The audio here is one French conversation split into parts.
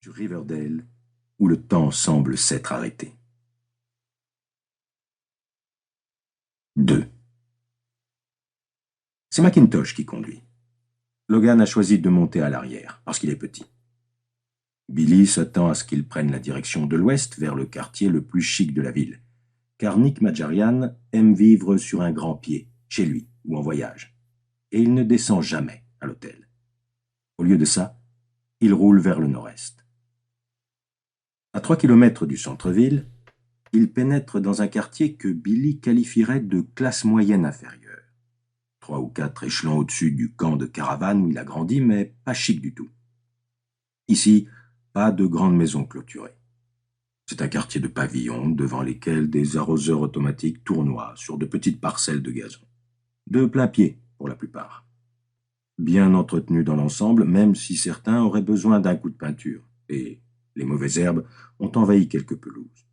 du Riverdale, où le temps semble s'être arrêté. 2. C'est Macintosh qui conduit. Logan a choisi de monter à l'arrière, parce qu'il est petit. Billy s'attend à ce qu'il prenne la direction de l'ouest vers le quartier le plus chic de la ville, car Nick Majarian aime vivre sur un grand pied, chez lui ou en voyage, et il ne descend jamais à l'hôtel. Au lieu de ça, il roule vers le nord-est. À 3 kilomètres du centre-ville, il pénètre dans un quartier que Billy qualifierait de classe moyenne inférieure. 3 ou 4 échelons au-dessus du camp de caravane où il a grandi, mais pas chic du tout. Ici, pas de grandes maisons clôturées. C'est un quartier de pavillons devant lesquels des arroseurs automatiques tournoient sur de petites parcelles de gazon. De plein pied, pour la plupart. Bien entretenus dans l'ensemble, même si certains auraient besoin d'un coup de peinture, et les mauvaises herbes ont envahi quelques pelouses.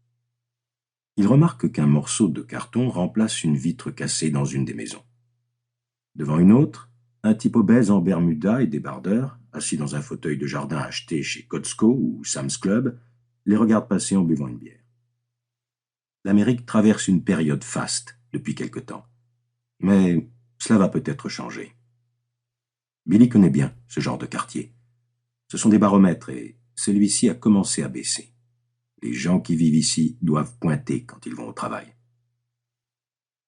Il remarque qu'un morceau de carton remplace une vitre cassée dans une des maisons. Devant une autre, un type obèse en bermuda et débardeur, assis dans un fauteuil de jardin acheté chez Costco ou Sam's Club, les regarde passer en buvant une bière. L'Amérique traverse une période faste depuis quelque temps, mais cela va peut-être changer. Billy connaît bien ce genre de quartier. Ce sont des baromètres et celui-ci a commencé à baisser. Les gens qui vivent ici doivent pointer quand ils vont au travail.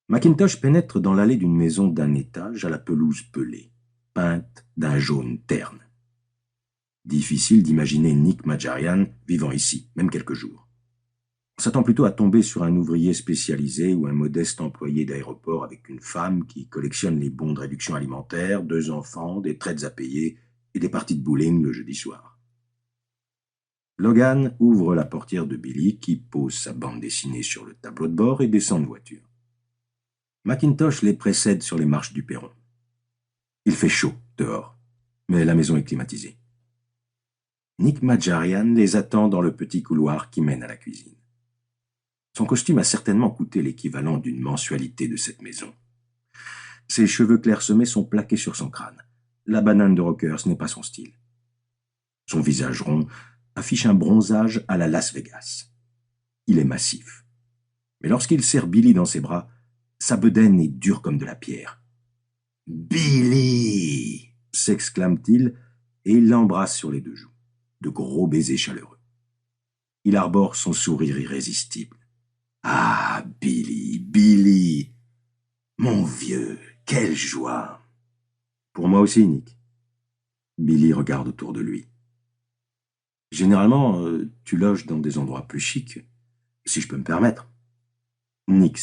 Macintosh pénètre dans l'allée d'une maison d'un étage à la pelouse pelée, peinte d'un jaune terne. Difficile d'imaginer Nick Majarian vivant ici, même quelques jours. On s'attend plutôt à tomber sur un ouvrier spécialisé ou un modeste employé d'aéroport avec une femme qui collectionne les bons de réduction alimentaire, 2 enfants, des traites à payer et des parties de bowling le jeudi soir. Logan ouvre la portière de Billy qui pose sa bande dessinée sur le tableau de bord et descend de voiture. Macintosh les précède sur les marches du perron. Il fait chaud dehors, mais la maison est climatisée. Nick Majarian les attend dans le petit couloir qui mène à la cuisine. Son costume a certainement coûté l'équivalent d'une mensualité de cette maison. Ses cheveux clairsemés sont plaqués sur son crâne. La banane de Rockers n'est pas son style. Son visage rond affiche un bronzage à la Las Vegas. Il est massif. Mais lorsqu'il serre Billy dans ses bras, sa bedaine est dure comme de la pierre. « Billy !» s'exclame-t-il, et il l'embrasse sur les 2 joues. De gros baisers chaleureux. Il arbore son sourire irrésistible. « Ah, Billy, Billy ! Mon vieux, quelle joie !»« Pour moi aussi, Nick. » Billy regarde autour de lui. « Généralement, tu loges dans des endroits plus chics, si je peux me permettre. » Nick